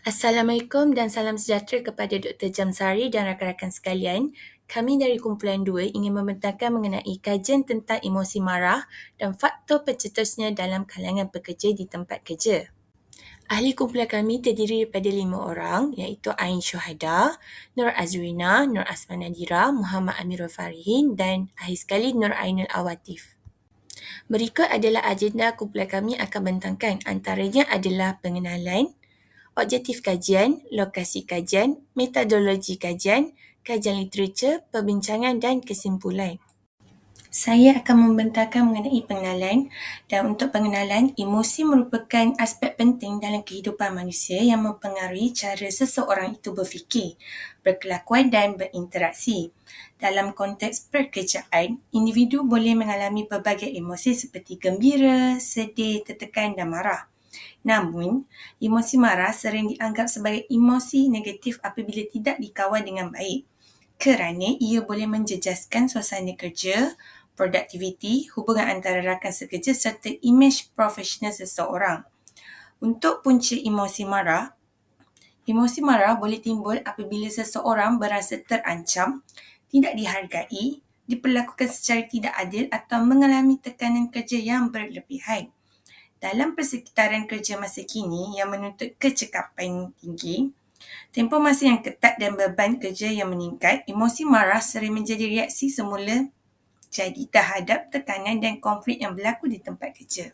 Assalamualaikum dan salam sejahtera kepada Dr. Jamsari dan rakan-rakan sekalian. Kami dari kumpulan 2 ingin membentangkan mengenai kajian tentang emosi marah dan faktor pencetusnya dalam kalangan pekerja di tempat kerja. Ahli kumpulan kami terdiri daripada 5 orang iaitu Ain Syuhada, Nur Azrina, Nur Asman Nadira, Muhammad Amirul Farihin dan akhir sekali Nur Ainul Awatif. Berikut adalah agenda kumpulan kami akan bentangkan, antaranya adalah pengenalan, objektif kajian, lokasi kajian, metodologi kajian, kajian literatur, perbincangan dan kesimpulan. Saya akan membentangkan mengenai pengenalan, dan untuk pengenalan, emosi merupakan aspek penting dalam kehidupan manusia yang mempengaruhi cara seseorang itu berfikir, berkelakuan dan berinteraksi. Dalam konteks pekerjaan, individu boleh mengalami pelbagai emosi seperti gembira, sedih, tertekan dan marah. Namun, emosi marah sering dianggap sebagai emosi negatif apabila tidak dikawal dengan baik, kerana ia boleh menjejaskan suasana kerja, produktiviti, hubungan antara rakan sekerja serta imej profesional seseorang. Untuk punca emosi marah boleh timbul apabila seseorang berasa terancam, tidak dihargai, diperlakukan secara tidak adil atau mengalami tekanan kerja yang berlebihan. Dalam persekitaran kerja masa kini yang menuntut kecekapan tinggi, tempoh masa yang ketat dan beban kerja yang meningkat, emosi marah sering menjadi reaksi semula jadi terhadap tekanan dan konflik yang berlaku di tempat kerja.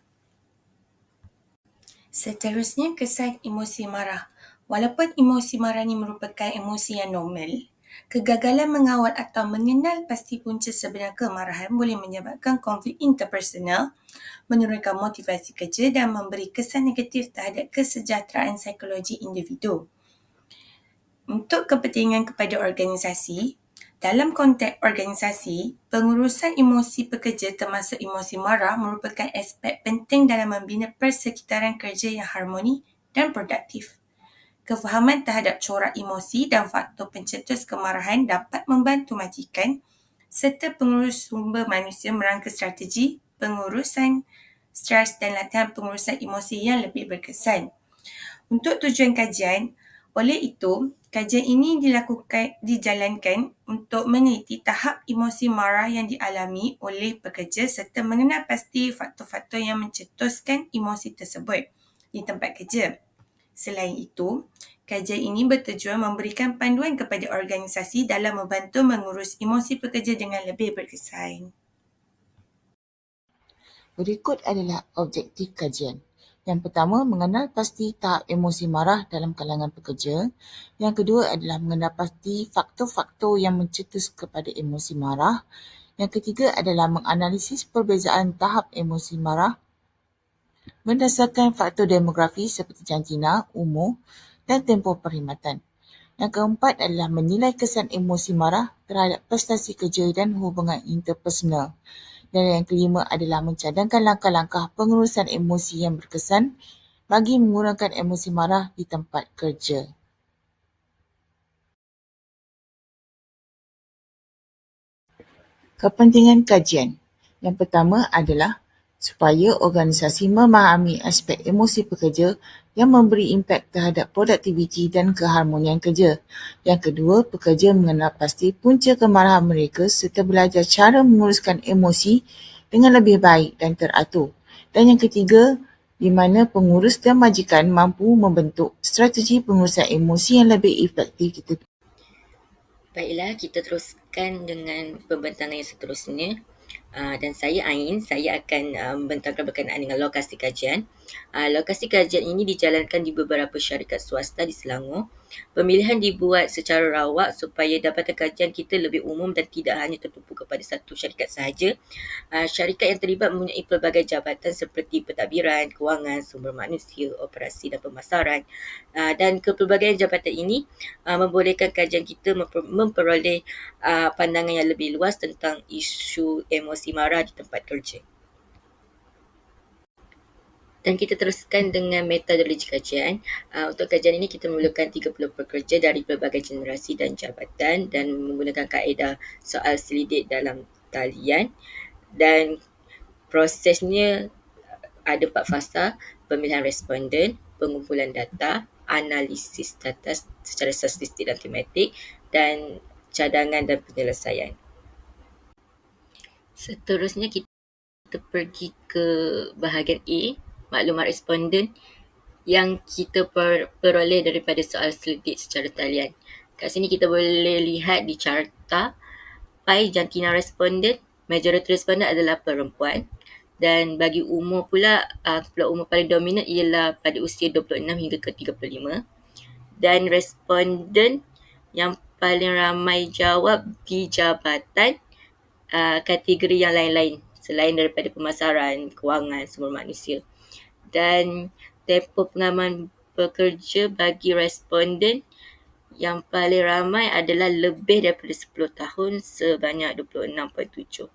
Seterusnya, kesan emosi marah. Walaupun emosi marah ini merupakan emosi yang normal, kegagalan mengawal atau mengenal pasti punca sebenar kemarahan boleh menyebabkan konflik interpersonal, menurunkan motivasi kerja dan memberi kesan negatif terhadap kesejahteraan psikologi individu. Untuk kepentingan kepada organisasi, dalam konteks organisasi, pengurusan emosi pekerja termasuk emosi marah merupakan aspek penting dalam membina persekitaran kerja yang harmoni dan produktif. Kefahaman terhadap corak emosi dan faktor pencetus kemarahan dapat membantu majikan serta pengurus sumber manusia merangka strategi pengurusan stres dan latihan pengurusan emosi yang lebih berkesan. Untuk tujuan kajian, oleh itu, kajian ini dijalankan untuk meneliti tahap emosi marah yang dialami oleh pekerja serta mengenal pasti faktor-faktor yang mencetuskan emosi tersebut di tempat kerja. Selain itu, kajian ini bertujuan memberikan panduan kepada organisasi dalam membantu mengurus emosi pekerja dengan lebih berkesan. Berikut adalah objektif kajian. Yang pertama, mengenal pasti tahap emosi marah dalam kalangan pekerja. Yang kedua adalah mengenal pasti faktor-faktor yang mencetus kepada emosi marah. Yang ketiga adalah menganalisis perbezaan tahap emosi marah berdasarkan faktor demografi seperti jantina, umur dan tempoh perkhidmatan. Yang keempat adalah menilai kesan emosi marah terhadap prestasi kerja dan hubungan interpersonal. Dan yang kelima adalah mencadangkan langkah-langkah pengurusan emosi yang berkesan bagi mengurangkan emosi marah di tempat kerja. Kepentingan kajian. Yang pertama adalah supaya organisasi memahami aspek emosi pekerja yang memberi impak terhadap produktiviti dan keharmonian kerja. Yang kedua, pekerja mengenal pasti punca kemarahan mereka serta belajar cara menguruskan emosi dengan lebih baik dan teratur. Dan yang ketiga, di mana pengurus dan majikan mampu membentuk strategi pengurusan emosi yang lebih efektif. Baiklah, kita teruskan dengan pembentangan yang seterusnya. Dan saya Ain, saya akan membentangkan berkenaan dengan lokasi kajian. Lokasi kajian ini dijalankan di beberapa syarikat swasta di Selangor. Pemilihan dibuat secara rawak supaya dapatan kajian kita lebih umum dan tidak hanya tertumpu kepada satu syarikat sahaja. Syarikat yang terlibat mempunyai pelbagai jabatan seperti pentadbiran, kewangan, sumber manusia, operasi dan pemasaran. Dan kepelbagaian jabatan ini membolehkan kajian kita memperoleh pandangan yang lebih luas tentang isu emosi marah di tempat kerja. Dan kita teruskan dengan metodologi kajian. Untuk kajian ini kita memerlukan 30 pekerja dari pelbagai generasi dan jabatan dan menggunakan kaedah soal selidik dalam talian. Dan prosesnya ada 4 fasa: pemilihan responden, pengumpulan data, analisis data secara statistik dan tematik, dan cadangan dan penyelesaian. Seterusnya kita pergi ke bahagian A, maklumat responden yang kita peroleh daripada soal selidik secara talian. Kat sini kita boleh lihat di carta pai jantina responden, majoriti responden adalah perempuan, dan bagi umur pula, kumpulan umur paling dominan ialah pada usia 26 hingga ke 35, dan responden yang paling ramai jawab di jabatan kategori yang lain-lain selain daripada pemasaran, kewangan, sumber manusia. Dan tempoh pengalaman bekerja bagi responden yang paling ramai adalah lebih daripada 10 tahun sebanyak 26.7%.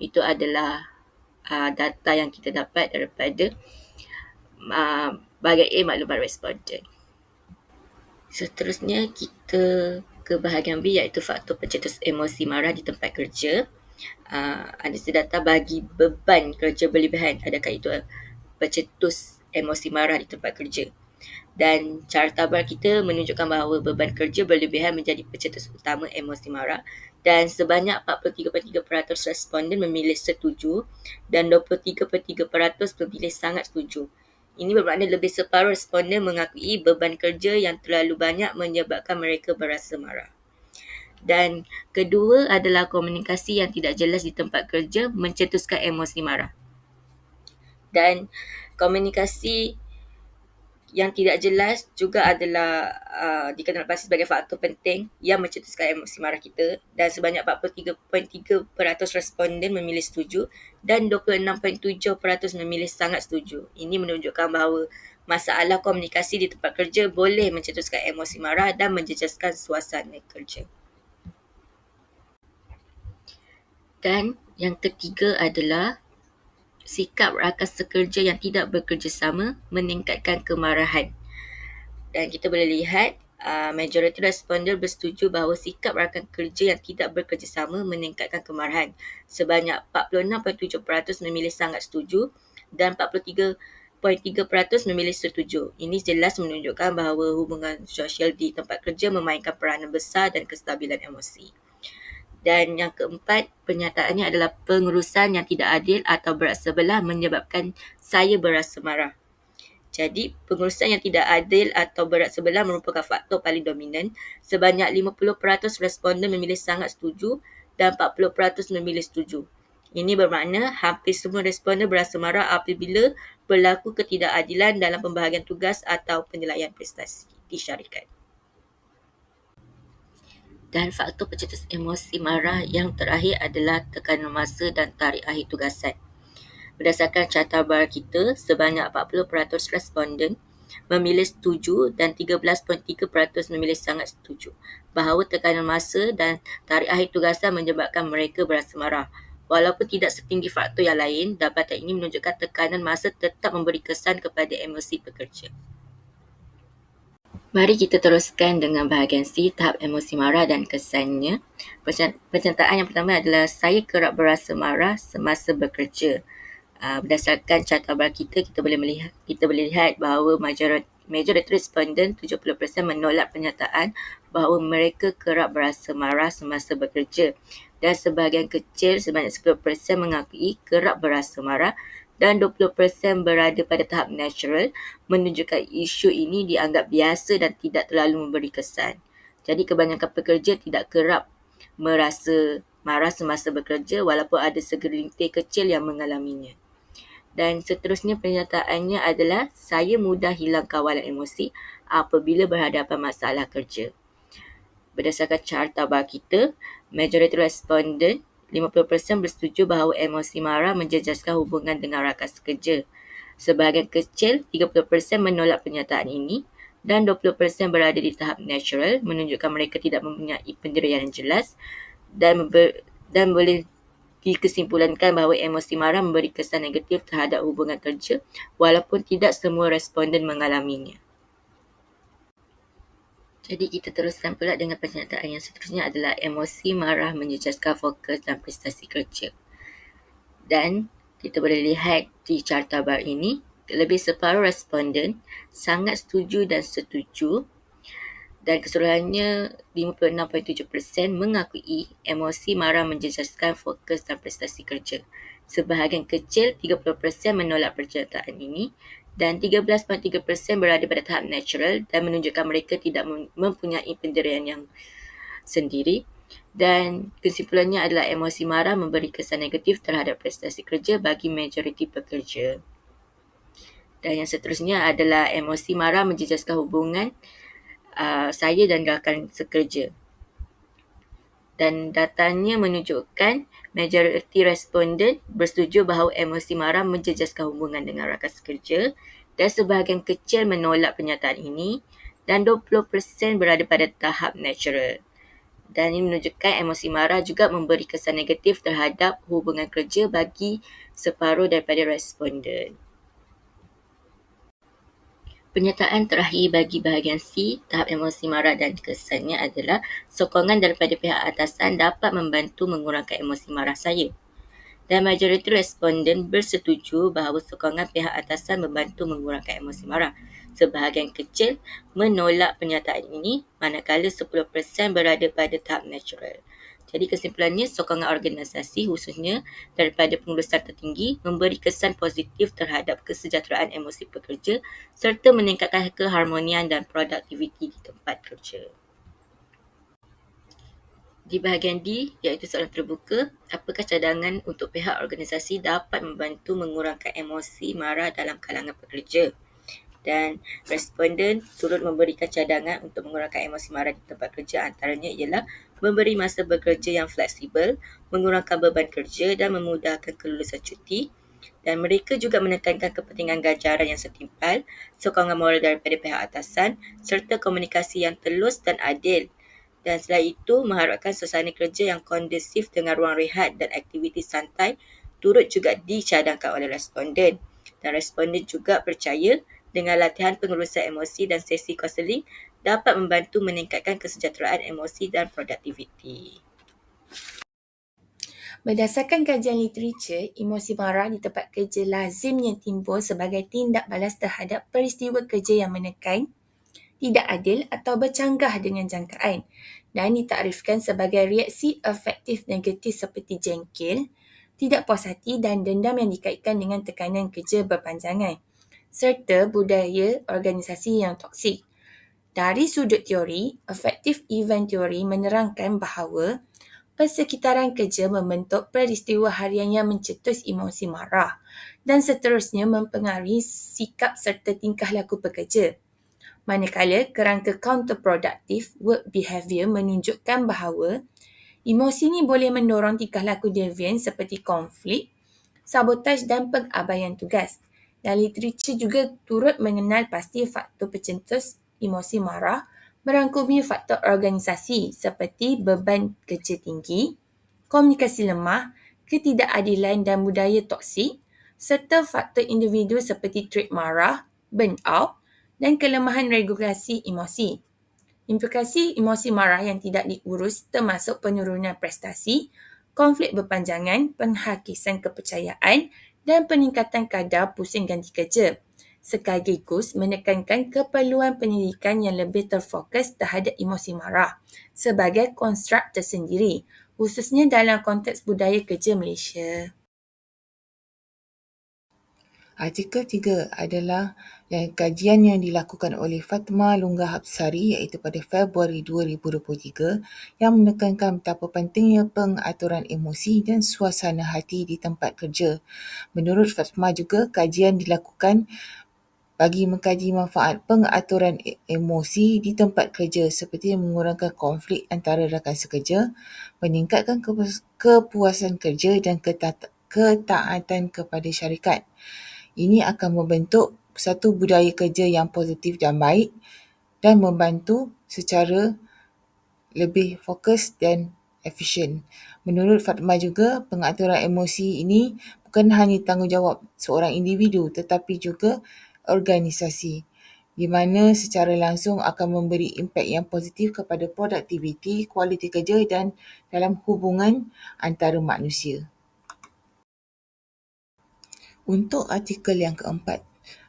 Itu adalah data yang kita dapat daripada bahagian A, maklumat responden. Seterusnya kita ke bahagian B, iaitu faktor pencetus emosi marah di tempat kerja. Ada data bagi beban kerja berlebihan, adakah itu pencetus emosi marah di tempat kerja. Dan carta bar kita menunjukkan bahawa beban kerja berlebihan menjadi pencetus utama emosi marah, dan sebanyak 43.3% responden memilih setuju dan 23.3% memilih sangat setuju. Ini bermakna lebih separuh responden mengakui beban kerja yang terlalu banyak menyebabkan mereka berasa marah. Dan kedua adalah komunikasi yang tidak jelas di tempat kerja mencetuskan emosi marah. Dan komunikasi yang tidak jelas juga adalah dikenal pasti sebagai faktor penting yang mencetuskan emosi marah kita, dan sebanyak 43.3% responden memilih setuju dan 26.7% memilih sangat setuju. Ini menunjukkan bahawa masalah komunikasi di tempat kerja boleh mencetuskan emosi marah dan menjejaskan suasana kerja. Dan yang ketiga adalah sikap rakan sekerja yang tidak bekerjasama meningkatkan kemarahan. Dan kita boleh lihat majoriti responden bersetuju bahawa sikap rakan kerja yang tidak bekerjasama meningkatkan kemarahan. Sebanyak 46.7% memilih sangat setuju dan 43.3% memilih setuju. Ini jelas menunjukkan bahawa hubungan sosial di tempat kerja memainkan peranan besar dan kestabilan emosi. Dan yang keempat, pernyataannya adalah pengurusan yang tidak adil atau berat sebelah menyebabkan saya berasa marah. Jadi, pengurusan yang tidak adil atau berat sebelah merupakan faktor paling dominan. Sebanyak 50% responden memilih sangat setuju dan 40% memilih setuju. Ini bermakna hampir semua responden berasa marah apabila berlaku ketidakadilan dalam pembahagian tugas atau penilaian prestasi di syarikat. Dan faktor pencetus emosi marah yang terakhir adalah tekanan masa dan tarikh akhir tugasan. Berdasarkan carta bar kita, sebanyak 40% responden memilih setuju dan 13.3% memilih sangat setuju bahawa tekanan masa dan tarikh akhir tugasan menyebabkan mereka berasa marah. Walaupun tidak setinggi faktor yang lain, dapatan ini menunjukkan tekanan masa tetap memberi kesan kepada emosi pekerja. Mari kita teruskan dengan bahagian C, tahap emosi marah dan kesannya. Penyertaan yang pertama adalah saya kerap berasa marah semasa bekerja. Berdasarkan carta bar kita boleh lihat bahawa majoriti responden 70% menolak pernyataan bahawa mereka kerap berasa marah semasa bekerja, dan sebahagian kecil sebanyak 10% mengakui kerap berasa marah, dan 20% berada pada tahap natural, menunjukkan isu ini dianggap biasa dan tidak terlalu memberi kesan. Jadi kebanyakan pekerja tidak kerap merasa marah semasa bekerja walaupun ada segelintir kecil yang mengalaminya. Dan seterusnya pernyataannya adalah saya mudah hilang kawalan emosi apabila berhadapan masalah kerja. Berdasarkan carta bar kita, majoriti responden 50% bersetuju bahawa emosi marah menjejaskan hubungan dengan rakan sekerja. Sebahagian kecil 30% menolak pernyataan ini dan 20% berada di tahap natural, menunjukkan mereka tidak mempunyai pendirian yang jelas, dan boleh dikesimpulankan bahawa emosi marah memberi kesan negatif terhadap hubungan kerja walaupun tidak semua responden mengalaminya. Jadi kita teruskan pula dengan pernyataan yang seterusnya adalah emosi marah menjejaskan fokus dan prestasi kerja. Dan kita boleh lihat di carta bar ini, lebih separuh responden sangat setuju dan setuju, dan keseluruhannya 56.7% mengakui emosi marah menjejaskan fokus dan prestasi kerja. Sebahagian kecil 30% menolak pernyataan ini dan 13.3% berada pada tahap natural dan menunjukkan mereka tidak mempunyai pendirian yang sendiri, dan kesimpulannya adalah emosi marah memberi kesan negatif terhadap prestasi kerja bagi majoriti pekerja. Dan yang seterusnya adalah emosi marah menjejaskan hubungan saya dan rakan sekerja. Dan datanya menunjukkan majoriti responden bersetuju bahawa emosi marah menjejaskan hubungan dengan rakan sekerja dan sebahagian kecil menolak pernyataan ini dan 20% berada pada tahap natural. Dan ini menunjukkan emosi marah juga memberi kesan negatif terhadap hubungan kerja bagi separuh daripada responden. Pernyataan terakhir bagi bahagian C, tahap emosi marah dan kesannya adalah sokongan daripada pihak atasan dapat membantu mengurangkan emosi marah saya. Dan majoriti responden bersetuju bahawa sokongan pihak atasan membantu mengurangkan emosi marah. Sebahagian kecil menolak pernyataan ini, manakala 10% berada pada tahap natural. Jadi kesimpulannya, sokongan organisasi khususnya daripada pengurusan tertinggi memberi kesan positif terhadap kesejahteraan emosi pekerja serta meningkatkan keharmonian dan produktiviti di tempat kerja. Di bahagian D, iaitu soalan terbuka, apakah cadangan untuk pihak organisasi dapat membantu mengurangkan emosi marah dalam kalangan pekerja? Dan responden turut memberikan cadangan untuk mengurangkan emosi marah di tempat kerja, antaranya ialah memberi masa bekerja yang fleksibel, mengurangkan beban kerja dan memudahkan kelulusan cuti. Dan mereka juga menekankan kepentingan ganjaran yang setimpal, sokongan moral daripada pihak atasan serta komunikasi yang telus dan adil. Dan selain itu, mengharapkan suasana kerja yang kondusif dengan ruang rehat dan aktiviti santai turut juga dicadangkan oleh responden. Dan responden juga percaya dengan latihan pengurusan emosi dan sesi kaunseling dapat membantu meningkatkan kesejahteraan emosi dan produktiviti. Berdasarkan kajian literatur, emosi marah di tempat kerja lazimnya timbul sebagai tindak balas terhadap peristiwa kerja yang menekan, tidak adil atau bercanggah dengan jangkaan dan ditakrifkan sebagai reaksi afektif negatif seperti jengkel, tidak puas hati dan dendam yang dikaitkan dengan tekanan kerja berpanjangan serta budaya organisasi yang toksik. Dari sudut teori, affective event theory menerangkan bahawa persekitaran kerja membentuk peristiwa harian yang mencetus emosi marah dan seterusnya mempengaruhi sikap serta tingkah laku pekerja. Manakala kerangka counterproductive work behaviour menunjukkan bahawa emosi ini boleh mendorong tingkah laku devian seperti konflik, sabotaj dan pengabaian tugas. Dan literatur juga turut mengenal pasti faktor pencetus emosi marah merangkumi faktor organisasi seperti beban kerja tinggi, komunikasi lemah, ketidakadilan dan budaya toksik serta faktor individu seperti trait marah, burnout dan kelemahan regulasi emosi. Implikasi emosi marah yang tidak diurus termasuk penurunan prestasi, konflik berpanjangan, penghakisan kepercayaan dan peningkatan kadar pusing ganti kerja. Sekaligus menekankan keperluan pendidikan yang lebih terfokus terhadap emosi marah sebagai konstruk tersendiri, khususnya dalam konteks budaya kerja Malaysia. Artikel 3 adalah kajian yang dilakukan oleh Fatma Lunggah Habsari iaitu pada Februari 2023 yang menekankan betapa pentingnya pengaturan emosi dan suasana hati di tempat kerja. Menurut Fatma juga, kajian dilakukan bagi mengkaji manfaat pengaturan emosi di tempat kerja seperti mengurangkan konflik antara rakan sekerja, meningkatkan kepuasan kerja dan ketaatan kepada syarikat. Ini akan membentuk satu budaya kerja yang positif dan baik dan membantu secara lebih fokus dan efisien. Menurut Fatma juga, pengaturan emosi ini bukan hanya tanggungjawab seorang individu tetapi juga organisasi, di mana secara langsung akan memberi impak yang positif kepada produktiviti, kualiti kerja dan dalam hubungan antara manusia. Untuk artikel yang keempat,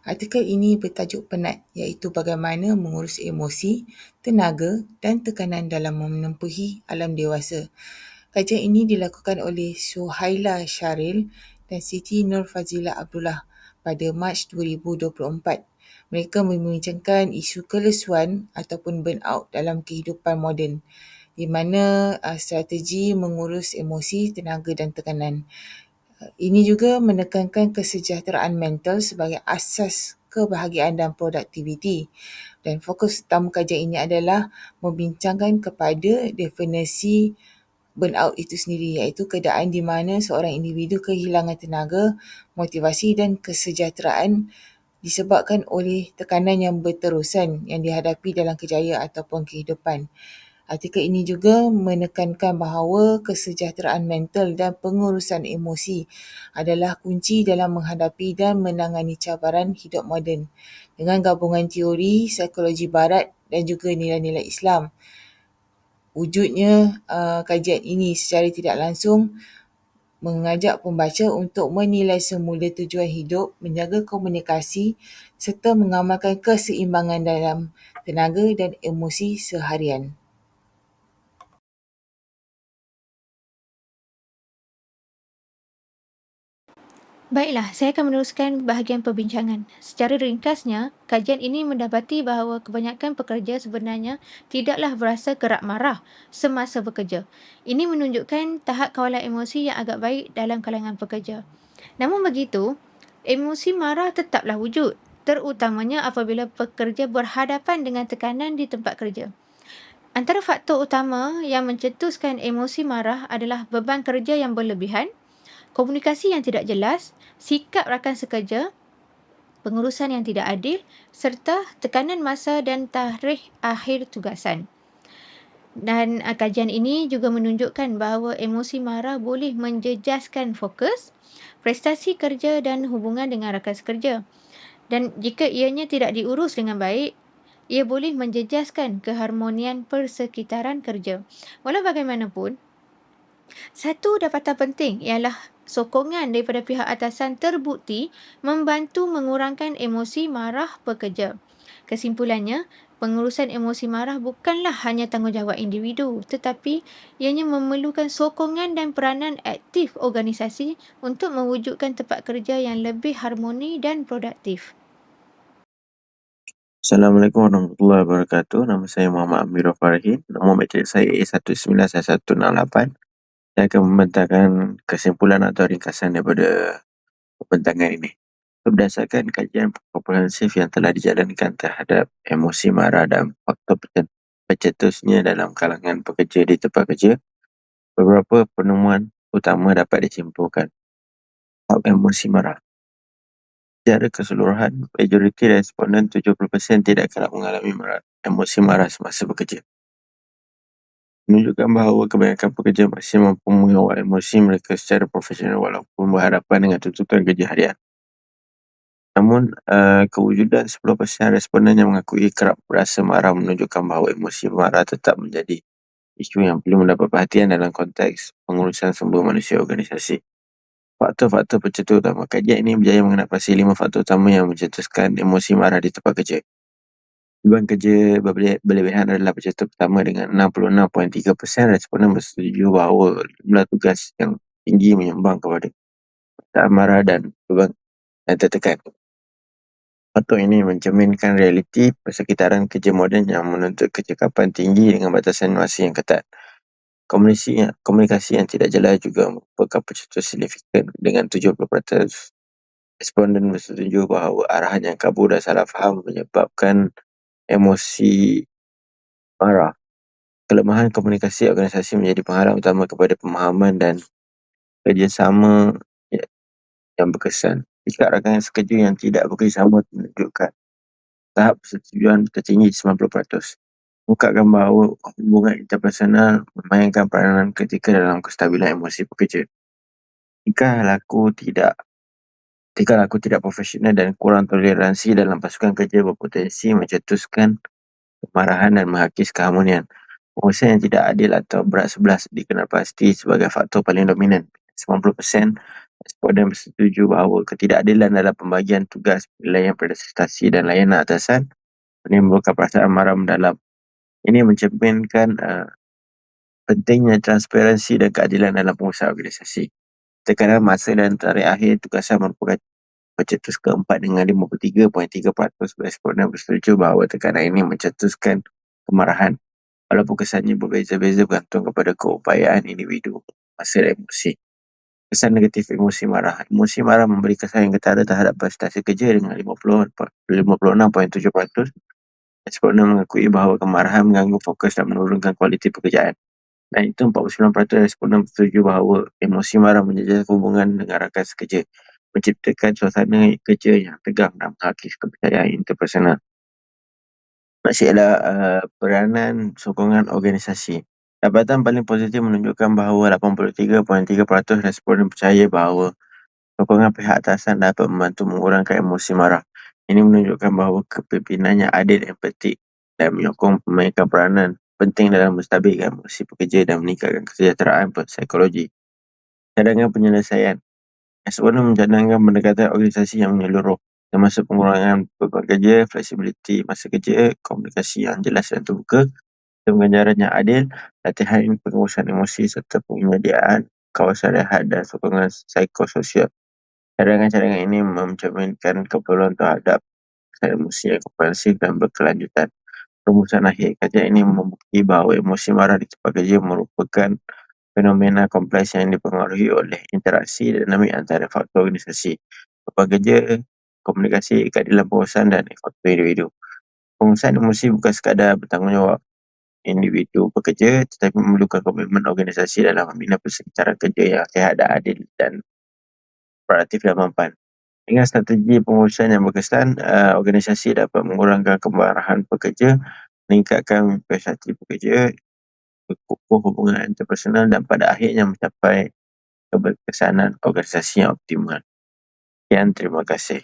Artikel ini bertajuk penat iaitu bagaimana mengurus emosi, tenaga dan tekanan dalam menempuhi alam dewasa. Kajian ini dilakukan oleh Suhaila Syaril dan Siti Nur Fazila Abdullah pada Mac 2024. Mereka membincangkan isu kelesuan ataupun burnout dalam kehidupan moden, di mana strategi mengurus emosi, tenaga dan tekanan. Ini juga menekankan kesejahteraan mental sebagai asas kebahagiaan dan produktiviti. Dan fokus utama kajian ini adalah membincangkan kepada definisi burnout itu sendiri, iaitu keadaan di mana seorang individu kehilangan tenaga, motivasi dan kesejahteraan disebabkan oleh tekanan yang berterusan yang dihadapi dalam kerjaya ataupun kehidupan. Artikel ini juga menekankan bahawa kesejahteraan mental dan pengurusan emosi adalah kunci dalam menghadapi dan menangani cabaran hidup moden. Dengan gabungan teori, psikologi barat dan juga nilai-nilai Islam, wujudnya kajian ini secara tidak langsung mengajak pembaca untuk menilai semula tujuan hidup, menjaga komunikasi serta mengamalkan keseimbangan dalam tenaga dan emosi seharian. Baiklah, saya akan meneruskan bahagian perbincangan. Secara ringkasnya, kajian ini mendapati bahawa kebanyakan pekerja sebenarnya tidaklah berasa kerap marah semasa bekerja. Ini menunjukkan tahap kawalan emosi yang agak baik dalam kalangan pekerja. Namun begitu, emosi marah tetaplah wujud, terutamanya apabila pekerja berhadapan dengan tekanan di tempat kerja. Antara faktor utama yang mencetuskan emosi marah adalah beban kerja yang berlebihan, komunikasi yang tidak jelas, sikap rakan sekerja, pengurusan yang tidak adil, serta tekanan masa dan tarikh akhir tugasan. Dan kajian ini juga menunjukkan bahawa emosi marah boleh menjejaskan fokus, prestasi kerja dan hubungan dengan rakan sekerja. Dan jika ianya tidak diurus dengan baik, ia boleh menjejaskan keharmonian persekitaran kerja. Walau bagaimanapun, satu dapatan penting ialah sokongan daripada pihak atasan terbukti membantu mengurangkan emosi marah pekerja. Kesimpulannya, pengurusan emosi marah bukanlah hanya tanggungjawab individu, tetapi ianya memerlukan sokongan dan peranan aktif organisasi untuk mewujudkan tempat kerja yang lebih harmoni dan produktif. Assalamualaikum warahmatullahi wabarakatuh. Nama saya Muhammad Amirul Farihin. Nombor matrik saya A191168. Saya akan membentangkan kesimpulan atau ringkasan daripada pembentangan ini. Berdasarkan kajian komprehensif yang telah dijalankan terhadap emosi marah dan faktor pencetusnya dalam kalangan pekerja di tempat kerja, beberapa penemuan utama dapat disimpulkan. Bab emosi marah. Secara keseluruhan, majoriti responden 70% tidak kerap mengalami emosi marah semasa bekerja. Menunjukkan bahawa kebanyakan pekerja masih mampu mengawal emosi mereka secara profesional walaupun berhadapan dengan tuntutan kerja harian. Namun, kewujudan 10% responden yang mengakui kerap berasa marah menunjukkan bahawa emosi marah tetap menjadi isu yang perlu mendapat perhatian dalam konteks pengurusan sumber manusia organisasi. Faktor-faktor pencetus utama. Kajian ini berjaya mengenapasi 5 faktor utama yang mencetuskan emosi marah di tempat kerja. Beban kerja berlebihan adalah pencetus pertama dengan 66.3% responden bersetuju bahawa jumlah tugas yang tinggi menyumbang kepada perasaan marah dan beban yang tertekan. Faktor ini mencerminkan realiti persekitaran kerja moden yang menuntut kecekapan tinggi dengan batasan masa yang ketat. Komunikasi yang tidak jelas juga merupakan pencetus signifikan dengan 70% responden bersetuju bahawa arahan yang kabur dan salah faham menyebabkan emosi marah. Kelemahan komunikasi organisasi menjadi penghalang utama kepada pemahaman dan kerjasama yang berkesan. Sikap rakan sekerja yang tidak bekerjasama menunjukkan tahap persetujuan tertinggi 90%. Mengungkapkan bahawa hubungan interpersonal memainkan peranan ketika dalam kestabilan emosi pekerja. Tingkah laku tidak profesional dan kurang toleransi dalam pasukan kerja berpotensi mencetuskan kemarahan dan menghakis keharmonian. Pengurusan yang tidak adil atau berat sebelah dikenal pasti sebagai faktor paling dominan. 90% Responden bersetuju bahawa ketidakadilan dalam pembagian tugas, penilaian prestasi dan layanan atasan menimbulkan perasaan marah mendalam. Ini mencerminkan pentingnya transparansi dan keadilan dalam pengurusan organisasi. Tekanan masa dan tarikh akhir tugasan merupakan pencetus keempat dengan 53.3% responden bersetuju bahawa tekanan ini mencetuskan kemarahan. Walaupun kesannya berbeza-beza bergantung kepada keupayaan individu, masa dan emosi. Kesan negatif emosi marah. Emosi marah memberi kesan yang ketara terhadap prestasi kerja dengan 56.7%. Responden mengakui bahawa kemarahan mengganggu fokus dan menurunkan kualiti pekerjaan. Dan itu 49% responden bersetuju bahawa emosi marah menjejaskan hubungan dengan rakan sekerja, menciptakan suasana kerja yang tegang dan menghakis kepercayaan interpersonal. Masih ada peranan sokongan organisasi. Dapatan paling positif menunjukkan bahawa 83.3% responden percaya bahawa sokongan pihak atasan dapat membantu mengurangkan emosi marah. Ini menunjukkan bahawa kepimpinan yang adil, empatik dan menyokong memainkan peranan penting dalam menstabilkan emosi pekerja dan meningkatkan kesejahteraan psikologi. Cadangan penyelesaian. Responden mencadangkan pendekatan organisasi yang menyeluruh, termasuk pengurangan beban kerja, fleksibiliti masa kerja, komunikasi yang jelas dan terbuka, ganjaran yang adil, latihan pengurusan emosi serta penyediaan kawasan rehat dan sokongan psikososial. Cadangan-cadangan ini mencerminkan keperluan terhadap emosi yang komprehensif dan berkelanjutan. Rumusan akhir, kajian ini membukti bahawa emosi marah di tempat kerja merupakan fenomena kompleks yang dipengaruhi oleh interaksi dinamik antara faktor organisasi, beban kerja, komunikasi, keadilan pengurusan dan faktor individu. Pengurusan emosi bukan sekadar bertanggungjawab individu pekerja tetapi memerlukan komitmen organisasi dalam membina persekitaran kerja yang sihat dan adil dan proaktif dan mampan. Dengan strategi pengurusan yang berkesan, organisasi dapat mengurangkan kemarahan pekerja, meningkatkan prestasi pekerja, berkukuh hubungan interpersonal dan pada akhirnya mencapai keberkesanan organisasi yang optimal. Sekian, terima kasih.